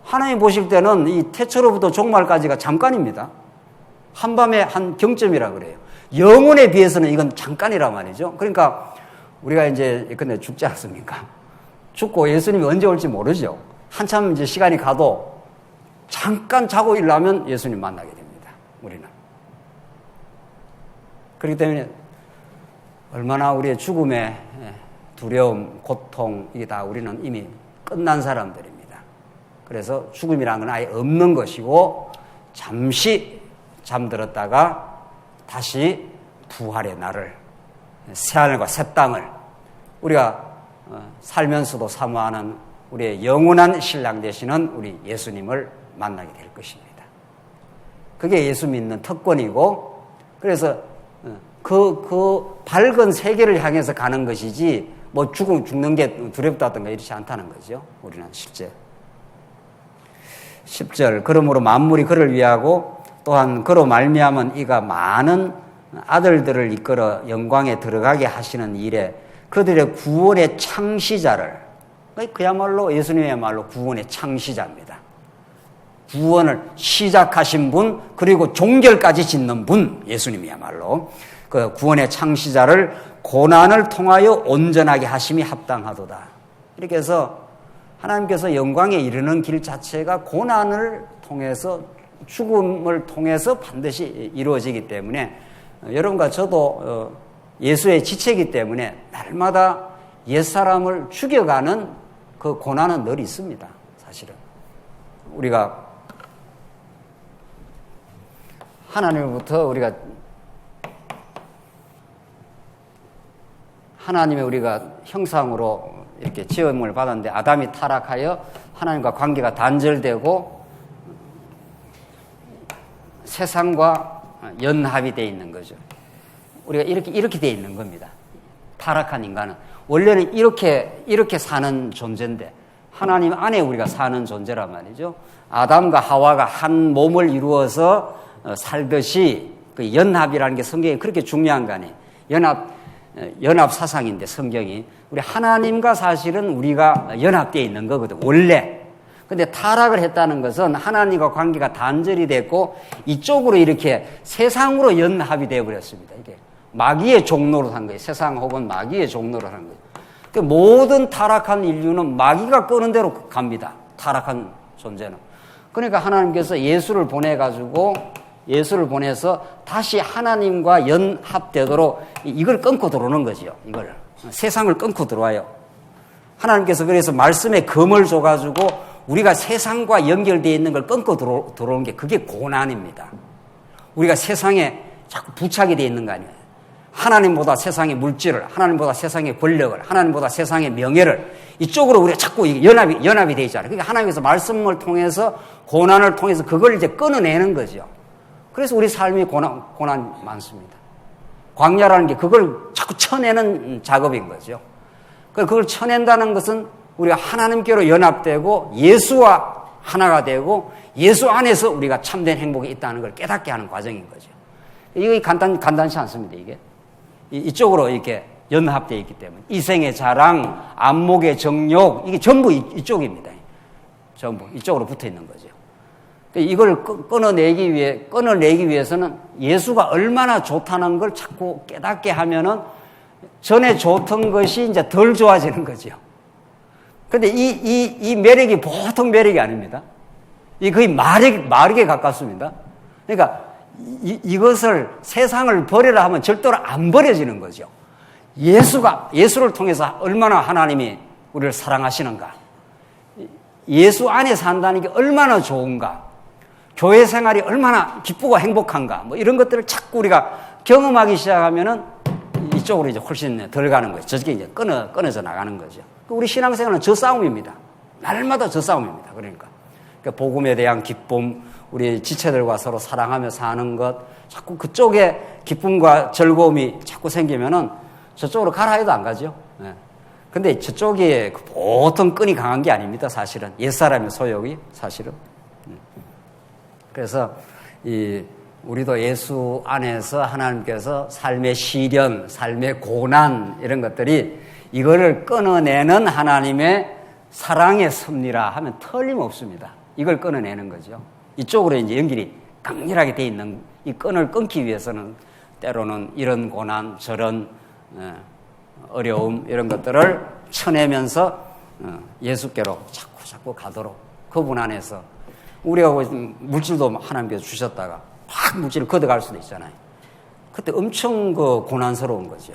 하나님 보실 때는 이 태초로부터 종말까지가 잠깐입니다. 한밤의 한 경점이라 그래요. 영혼에 비해서는 이건 잠깐이란 말이죠. 그러니까 우리가 이제 근데 죽지 않습니까? 죽고 예수님이 언제 올지 모르죠. 한참 이제 시간이 가도 잠깐 자고 일어나면 예수님 만나게 됩니다. 우리는. 그렇기 때문에 얼마나 우리의 죽음의 두려움, 고통 이게 다 우리는 이미 끝난 사람들입니다. 그래서 죽음이라는 건 아예 없는 것이고 잠시 잠들었다가 다시 부활의 날을 새하늘과 새 땅을 우리가 살면서도 사모하는 우리의 영원한 신랑 되시는 우리 예수님을 만나게 될 것입니다. 그게 예수 믿는 특권이고 그래서 그 밝은 세계를 향해서 가는 것이지 뭐 죽는 게 두렵다든가 이렇지 않다는 거죠. 우리는 실제 10절 그러므로 만물이 그를 위하고 또한 그로 말미암은 이가 많은 아들들을 이끌어 영광에 들어가게 하시는 일에 그들의 구원의 창시자를 그야말로 예수님이야말로 구원의 창시자입니다. 구원을 시작하신 분 그리고 종결까지 짓는 분 예수님이야말로 그 구원의 창시자를 고난을 통하여 온전하게 하심이 합당하도다. 이렇게 해서 하나님께서 영광에 이르는 길 자체가 고난을 통해서 죽음을 통해서 반드시 이루어지기 때문에 여러분과 저도 예수의 지체이기 때문에 날마다 옛사람을 죽여가는 그 고난은 늘 있습니다. 사실은 우리가 하나님으로부터 하나님의 우리가 형상으로 이렇게 지음을 받았는데 아담이 타락하여 하나님과 관계가 단절되고 세상과 연합이 되어 있는 거죠. 우리가 이렇게 되어 있는 겁니다. 타락한 인간은 원래는 이렇게 사는 존재인데 하나님 안에 우리가 사는 존재란 말이죠. 아담과 하와가 한 몸을 이루어서 살듯이 그 연합이라는 게 성경에 그렇게 중요한 거 아니에요. 연합 사상인데 성경이 우리 하나님과 사실은 우리가 연합되어 있는 거거든 원래. 근데 타락을 했다는 것은 하나님과 관계가 단절이 됐고 이쪽으로 이렇게 세상으로 연합이 되어 버렸습니다. 이게 마귀의 종로로 산 거예요. 세상 혹은 마귀의 종로로 산 거예요. 모든 타락한 인류는 마귀가 끄는 대로 갑니다. 타락한 존재는. 그러니까 하나님께서 예수를 보내서 다시 하나님과 연합되도록 이걸 끊고 들어오는 거죠. 이걸. 세상을 끊고 들어와요. 하나님께서 그래서 말씀에 검을 줘가지고 우리가 세상과 연결되어 있는 걸 끊고 들어오는 게 그게 고난입니다. 우리가 세상에 자꾸 부착이 되어 있는 거 아니에요. 하나님보다 세상의 물질을, 하나님보다 세상의 권력을, 하나님보다 세상의 명예를 이쪽으로 우리가 자꾸 연합이 되어 있잖아요. 그러니까 하나님께서 말씀을 통해서 고난을 통해서 그걸 이제 끊어내는 거죠. 그래서 우리 삶이 고난 많습니다. 광야라는 게 그걸 자꾸 쳐내는 작업인 거죠. 그걸 쳐낸다는 것은 우리가 하나님께로 연합되고 예수와 하나가 되고 예수 안에서 우리가 참된 행복이 있다는 걸 깨닫게 하는 과정인 거죠. 이게 간단치 않습니다, 이게. 이쪽으로 이렇게 연합되어 있기 때문에. 이생의 자랑, 안목의 정욕, 이게 전부 이쪽입니다. 전부. 이쪽으로 붙어 있는 거죠. 이걸 끊어내기 위해서는 예수가 얼마나 좋다는 걸 자꾸 깨닫게 하면은 전에 좋던 것이 이제 덜 좋아지는 거죠. 근데 이 매력이 보통 매력이 아닙니다. 이 거의 마력에 가깝습니다. 그러니까 이것을 세상을 버리라 하면 절대로 안 버려지는 거죠. 예수를 통해서 얼마나 하나님이 우리를 사랑하시는가. 예수 안에 산다는 게 얼마나 좋은가. 교회 생활이 얼마나 기쁘고 행복한가. 뭐 이런 것들을 자꾸 우리가 경험하기 시작하면은 이쪽으로 이제 훨씬 덜 가는 거죠. 저쪽에 이제 끊어져 나가는 거죠. 우리 신앙생활은 저 싸움입니다. 날마다 저 싸움입니다. 그러니까 복음에 대한 기쁨, 우리 지체들과 서로 사랑하며 사는 것, 자꾸 그쪽에 기쁨과 즐거움이 자꾸 생기면은 저쪽으로 가라 해도 안 가죠. 네. 근데 저쪽이 보통 끈이 강한 게 아닙니다. 사실은 옛사람의 소욕이 사실은. 그래서 우리도 예수 안에서 하나님께서 삶의 시련, 삶의 고난 이런 것들이 이거를 끊어내는 하나님의 사랑의 섭리라 하면 틀림없습니다. 이걸 끊어내는 거죠. 이쪽으로 이제 연결이 강렬하게 돼 있는 이 끈을 끊기 위해서는 때로는 이런 고난, 저런 어려움 이런 것들을 쳐내면서 예수께로 자꾸 가도록 그분 안에서 우리가 물질도 하나님께서 주셨다가 막 물질을 걷어갈 수도 있잖아요. 그때 엄청 고난스러운 거죠.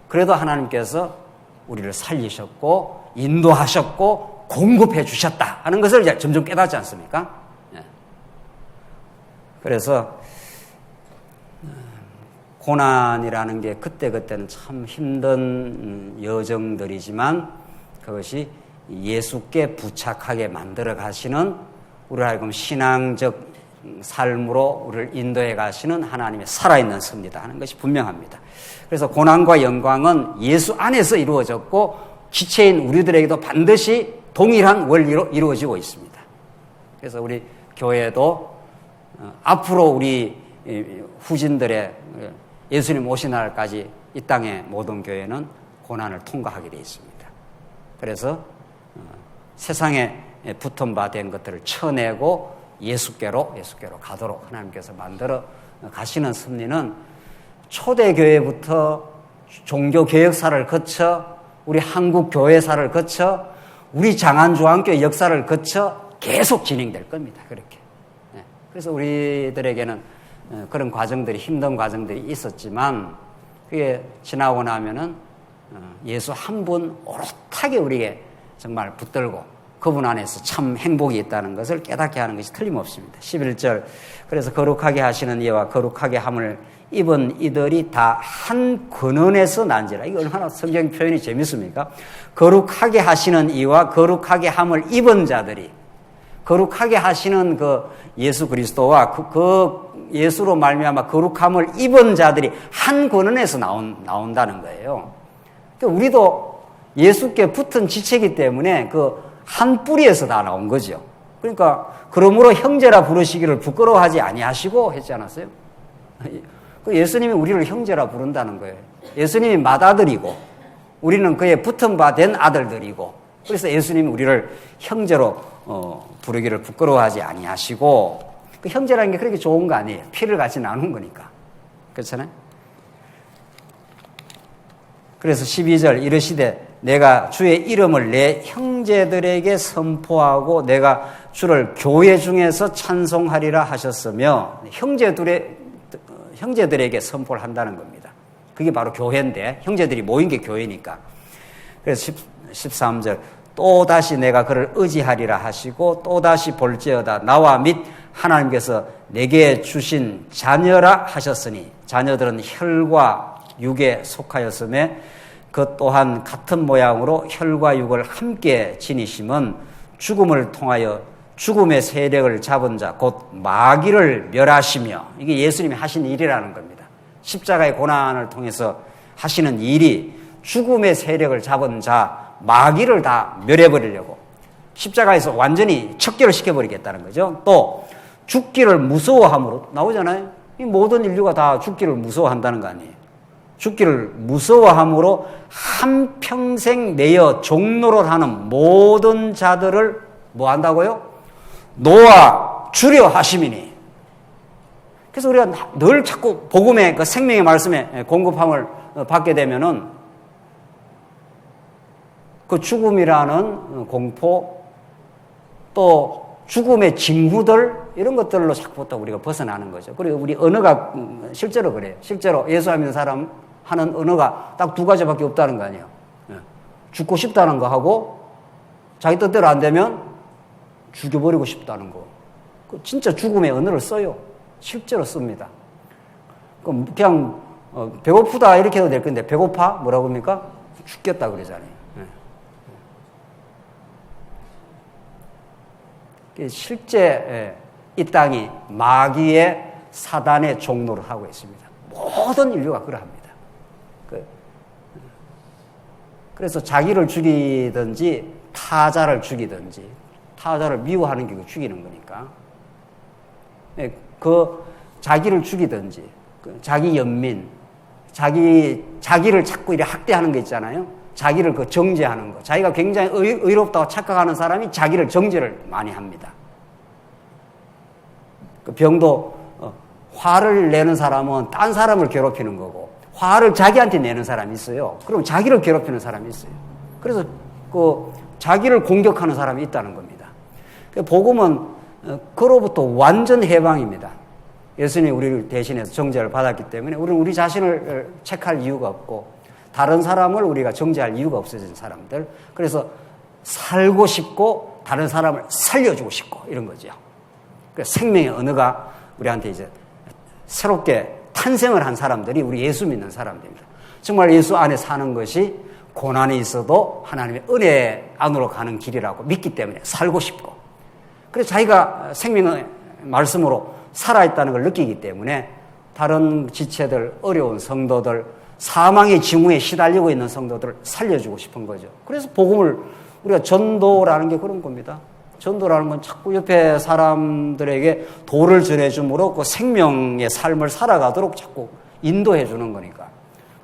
그래도 하나님께서 우리를 살리셨고 인도하셨고 공급해 주셨다 하는 것을 이제 점점 깨닫지 않습니까? 그래서 고난이라는 게 그때그때는 참 힘든 여정들이지만 그것이 예수께 부착하게 만들어 가시는 우리 하여금 신앙적 삶으로 우리를 인도해 가시는 하나님의 살아있는 섭리다 하는 것이 분명합니다. 그래서 고난과 영광은 예수 안에서 이루어졌고 지체인 우리들에게도 반드시 동일한 원리로 이루어지고 있습니다. 그래서 우리 교회도 앞으로 우리 후진들의 예수님 오신 날까지 이 땅의 모든 교회는 고난을 통과하게 되어 있습니다. 그래서 세상에 붙은 바 된 것들을 쳐내고 예수께로 가도록 하나님께서 만들어 가시는 섭리는 초대교회부터 종교개혁사를 거쳐 우리 한국교회사를 거쳐 우리 장안중앙교회 역사를 거쳐 계속 진행될 겁니다. 그렇게. 그래서 우리들에게는 그런 과정들이 힘든 과정들이 있었지만 그게 지나고 나면은 예수 한 분 오롯하게 우리에게 정말 붙들고 그분 안에서 참 행복이 있다는 것을 깨닫게 하는 것이 틀림없습니다. 11절 그래서 거룩하게 하시는 이와 거룩하게 함을 입은 이들이 다 한 근원에서 난지라. 이거 얼마나 성경 표현이 재밌습니까? 거룩하게 하시는 이와 거룩하게 함을 입은 자들이 거룩하게 하시는 그 예수 그리스도와 그 예수로 말미암아 거룩함을 입은 자들이 한 근원에서 나온다는 거예요. 그러니까 우리도 예수께 붙은 지체이기 때문에 그 한 뿌리에서 다 나온 거죠. 그러니까 그러므로 형제라 부르시기를 부끄러워하지 아니하시고 했지 않았어요? 예수님이 우리를 형제라 부른다는 거예요. 예수님이 맏아들이고 우리는 그의 붙은 바 된 아들들이고 그래서 예수님이 우리를 형제로 부르기를 부끄러워하지 아니하시고 그 형제라는 게 그렇게 좋은 거 아니에요. 피를 같이 나눈 거니까. 그렇잖아요? 그래서 12절 이르시되 내가 주의 이름을 내 형제들에게 선포하고 내가 주를 교회 중에서 찬송하리라 하셨으며 형제들에게 선포를 한다는 겁니다. 그게 바로 교회인데 형제들이 모인 게 교회니까. 그래서 13절 또다시 내가 그를 의지하리라 하시고 또다시 볼지어다 나와 및 하나님께서 내게 주신 자녀라 하셨으니 자녀들은 혈과 육에 속하였음에 그 또한 같은 모양으로 혈과 육을 함께 지니심은 죽음을 통하여 죽음의 세력을 잡은 자 곧 마귀를 멸하시며 이게 예수님이 하신 일이라는 겁니다. 십자가의 고난을 통해서 하시는 일이 죽음의 세력을 잡은 자 마귀를 다 멸해버리려고 십자가에서 완전히 척결을 시켜버리겠다는 거죠. 또 죽기를 무서워함으로 나오잖아요. 이 모든 인류가 다 죽기를 무서워한다는 거 아니에요. 죽기를 무서워함으로 한평생 매여 종노릇하는 모든 자들을 뭐 한다고요? 놓아 주려 하심이니. 그래서 우리가 늘 자꾸 복음의 그 생명의 말씀에 공급함을 받게 되면은 그 죽음이라는 공포 또 죽음의 징후들 이런 것들로 자꾸부터 우리가 벗어나는 거죠. 그리고 우리 언어가 실제로 그래요. 실제로 예수 믿는 사람 하는 언어가 딱 두 가지밖에 없다는 거 아니에요. 죽고 싶다는 거 하고 자기 뜻대로 안 되면 죽여버리고 싶다는 거. 진짜 죽음의 언어를 써요. 실제로 씁니다. 그냥 배고프다 이렇게 해도 될 건데 배고파? 뭐라고 합니까? 죽겠다 그러잖아요. 실제 이 땅이 마귀의 사단의 종노를 하고 있습니다. 모든 인류가 그러합니다. 그래서 자기를 죽이든지 타자를 죽이든지 타자를 미워하는 게 죽이는 거니까 그 자기를 죽이든지 자기 연민 자기를 자꾸 이렇게 학대하는 거 있잖아요. 자기를 그 정죄하는 거. 자기가 굉장히 의롭다고 착각하는 사람이 자기를 정죄를 많이 합니다. 그 병도 화를 내는 사람은 딴 사람을 괴롭히는 거고 화를 자기한테 내는 사람이 있어요. 그럼 자기를 괴롭히는 사람이 있어요. 그래서 그 자기를 공격하는 사람이 있다는 겁니다. 복음은 그로부터 완전 해방입니다. 예수님이 우리를 대신해서 정죄를 받았기 때문에 우리는 우리 자신을 책할 이유가 없고 다른 사람을 우리가 정죄할 이유가 없어진 사람들. 그래서 살고 싶고 다른 사람을 살려주고 싶고 이런 거죠. 생명의 언어가 우리한테 이제 새롭게 탄생을 한 사람들이 우리 예수 믿는 사람들입니다. 정말 예수 안에 사는 것이 고난이 있어도 하나님의 은혜 안으로 가는 길이라고 믿기 때문에 살고 싶고 그래서 자기가 생명의 말씀으로 살아있다는 걸 느끼기 때문에 다른 지체들, 어려운 성도들, 사망의 징후에 시달리고 있는 성도들을 살려주고 싶은 거죠. 그래서 복음을 우리가 전도라는 게 그런 겁니다. 전도라는 건 자꾸 옆에 사람들에게 도를 전해줌으로 그 생명의 삶을 살아가도록 자꾸 인도해 주는 거니까.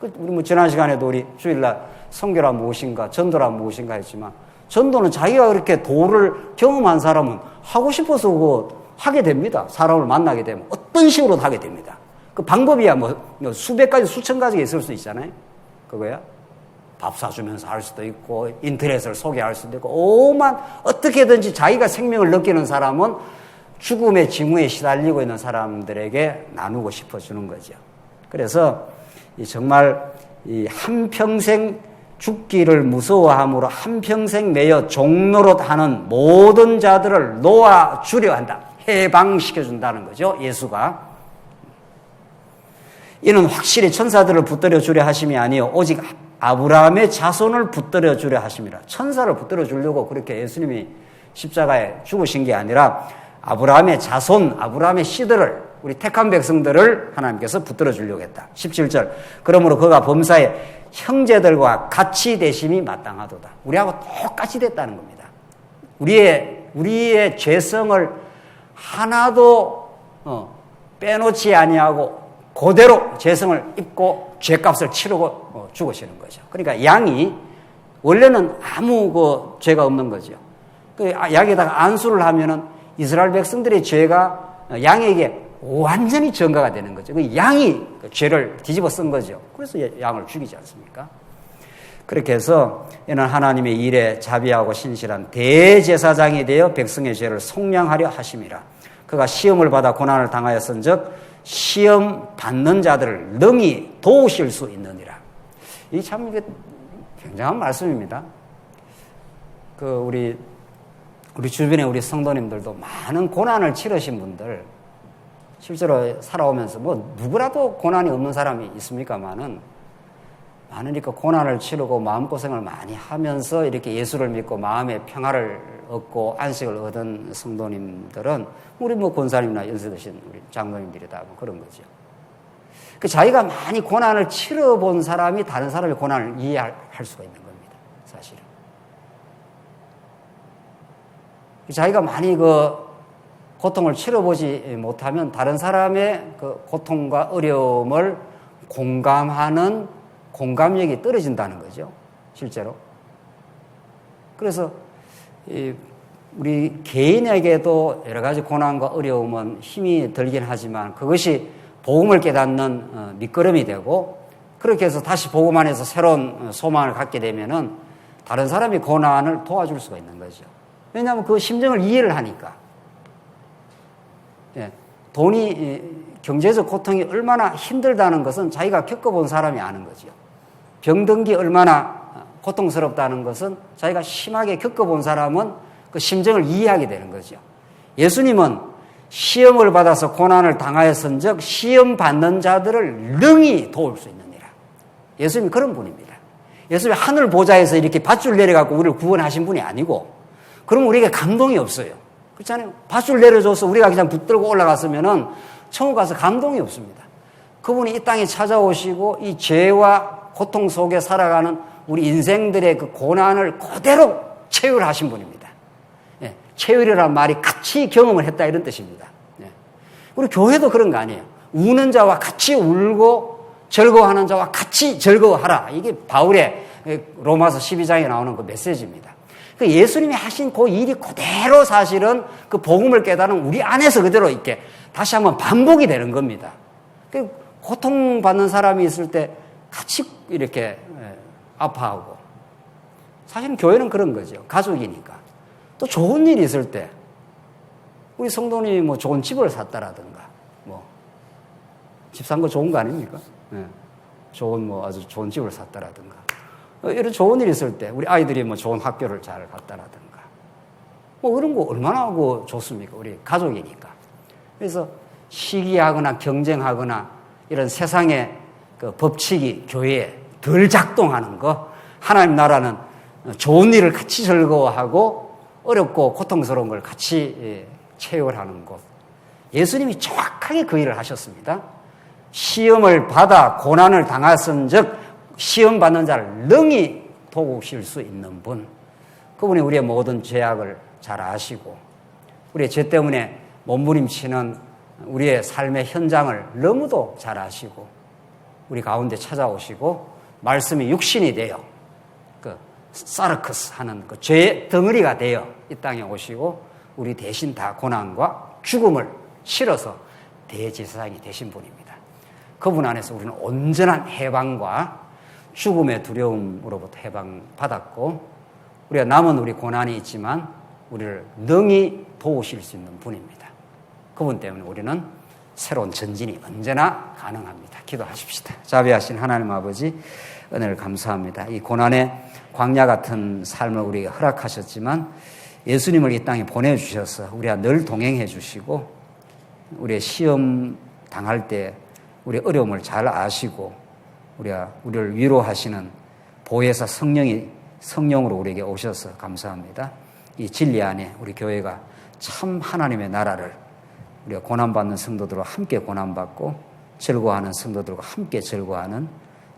우리 뭐 지난 시간에도 우리 주일날 선교란 무엇인가, 전도란 무엇인가 했지만 전도는 자기가 그렇게 도를 경험한 사람은 하고 싶어서 그거 하게 됩니다. 사람을 만나게 되면 어떤 식으로도 하게 됩니다. 그 방법이야 뭐 수백 가지, 수천 가지가 있을 수 있잖아요. 그거야. 밥 사주면서 할 수도 있고 인터넷을 소개할 수도 있고 오만 어떻게든지 자기가 생명을 느끼는 사람은 죽음의 징후에 시달리고 있는 사람들에게 나누고 싶어주는 거죠. 그래서 정말 이 한평생 죽기를 무서워함으로 한평생 매여 종노릇하는 모든 자들을 놓아주려 한다. 해방시켜준다는 거죠. 예수가. 이는 확실히 천사들을 붙들어 주려 하심이 아니요 오직 아브라함의 자손을 붙들어 주려 하심이라. 천사를 붙들어 주려고 그렇게 예수님이 십자가에 죽으신 게 아니라 아브라함의 자손, 아브라함의 씨들을 우리 택한 백성들을 하나님께서 붙들어 주려고 했다. 17절. 그러므로 그가 범사에 형제들과 같이 되심이 마땅하도다. 우리하고 똑같이 됐다는 겁니다. 우리의 죄성을 하나도 빼놓지 아니하고 그대로 죄성을 입고 죄값을 치르고 죽으시는 거죠. 그러니까 양이 원래는 아무 죄가 없는 거죠. 그 양에다가 안수를 하면은 이스라엘 백성들의 죄가 양에게 완전히 전가가 되는 거죠. 그 양이 죄를 뒤집어 쓴 거죠. 그래서 양을 죽이지 않습니까? 그렇게 해서 이는 하나님의 일에 자비하고 신실한 대제사장이 되어 백성의 죄를 속량하려 하심이라. 그가 시험을 받아 고난을 당하였은즉 시험 받는 자들을 능히 도우실 수 있느니라. 이 참 이게 굉장한 말씀입니다. 우리 주변에 우리 성도님들도 많은 고난을 치르신 분들, 실제로 살아오면서 뭐 누구라도 고난이 없는 사람이 있습니까만은, 많으니까 고난을 치르고 마음고생을 많이 하면서 이렇게 예수를 믿고 마음의 평화를 얻고 안식을 얻은 성도님들은 우리 뭐 권사님이나 연세 드신 우리 장로님들이다 뭐 그런 거죠. 자기가 많이 고난을 치러본 사람이 다른 사람의 고난을 이해할 수가 있는 겁니다. 사실은. 자기가 많이 고통을 치러보지 못하면 다른 사람의 고통과 어려움을 공감하는 공감력이 떨어진다는 거죠. 실제로. 그래서 우리 개인에게도 여러 가지 고난과 어려움은 힘이 들긴 하지만 그것이 복음을 깨닫는 밑거름이 되고, 그렇게 해서 다시 복음 안에서 새로운 소망을 갖게 되면은 다른 사람이 고난을 도와줄 수가 있는 거죠. 왜냐하면 그 심정을 이해를 하니까. 예, 경제적 고통이 얼마나 힘들다는 것은 자기가 겪어본 사람이 아는 거죠. 병든기 얼마나 고통스럽다는 것은 자기가 심하게 겪어본 사람은 그 심정을 이해하게 되는 거죠. 예수님은 시험을 받아서 고난을 당하였은즉 시험 받는 자들을 능히 도울 수 있느니라. 예수님이 그런 분입니다. 예수님이 하늘 보좌에서 이렇게 밧줄 내려갖고 우리를 구원하신 분이 아니고, 그러면 우리에게 감동이 없어요. 그렇잖아요. 밧줄 내려줘서 우리가 그냥 붙들고 올라갔으면은 천국 가서 감동이 없습니다. 그분이 이 땅에 찾아오시고 이 죄와 고통 속에 살아가는 우리 인생들의 그 고난을 그대로 체휼하신 분입니다. 예, 체휼이라는 말이 같이 경험을 했다 이런 뜻입니다. 예. 우리 교회도 그런 거 아니에요. 우는 자와 같이 울고 즐거워하는 자와 같이 즐거워하라. 이게 바울의 로마서 12장에 나오는 그 메시지입니다. 그 예수님이 하신 그 일이 그대로 사실은 그 복음을 깨달은 우리 안에서 그대로 있게 다시 한번 반복이 되는 겁니다. 그 고통받는 사람이 있을 때 같이 이렇게 아파하고, 사실은 교회는 그런 거죠. 가족이니까. 또 좋은 일이 있을 때 우리 성도님이 뭐 좋은 집을 샀다라든가, 뭐 집 산 거 좋은 거 아닙니까? 네. 아주 좋은 집을 샀다라든가, 이런 좋은 일이 있을 때 우리 아이들이 뭐 좋은 학교를 잘 갔다라든가, 뭐 이런 거 얼마나 좋습니까? 우리 가족이니까. 그래서 시기하거나 경쟁하거나 이런 세상의 그 법칙이 교회에 덜 작동하는 거, 하나님 나라는 좋은 일을 같이 즐거워하고 어렵고 고통스러운 걸 같이 체험하는 곳. 예수님이 정확하게 그 일을 하셨습니다. 시험을 받아 고난을 당하였은즉 시험 받는 자를 능히 도우실 수 있는 분. 그분이 우리의 모든 죄악을 잘 아시고 우리의 죄 때문에 몸부림치는 우리의 삶의 현장을 너무도 잘 아시고 우리 가운데 찾아오시고 말씀이 육신이 되어 그 사르크스 하는 그 죄의 덩어리가 되어 이 땅에 오시고 우리 대신 다 고난과 죽음을 실어서 대제사장이 되신 분입니다. 그분 안에서 우리는 온전한 해방과 죽음의 두려움으로부터 해방받았고 우리가 남은 우리 고난이 있지만 우리를 능히 도우실 수 있는 분입니다. 그분 때문에 우리는 새로운 전진이 언제나 가능합니다. 기도하십시다. 자비하신 하나님 아버지, 은혜를 감사합니다. 이 고난의 광야 같은 삶을 우리에게 허락하셨지만 예수님을 이 땅에 보내주셔서 우리와 늘 동행해 주시고 우리의 시험 당할 때 우리의 어려움을 잘 아시고 우리를 위로하시는 보혜사 성령으로 우리에게 오셔서 감사합니다. 이 진리 안에 우리 교회가 참 하나님의 나라를 우리가 고난받는 성도들과 함께 고난받고 즐거워하는 성도들과 함께 즐거워하는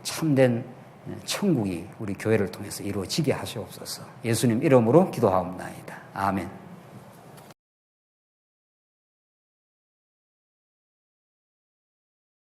참된 천국이 우리 교회를 통해서 이루어지게 하시옵소서. 예수님 이름으로 기도하옵나이다. 아멘.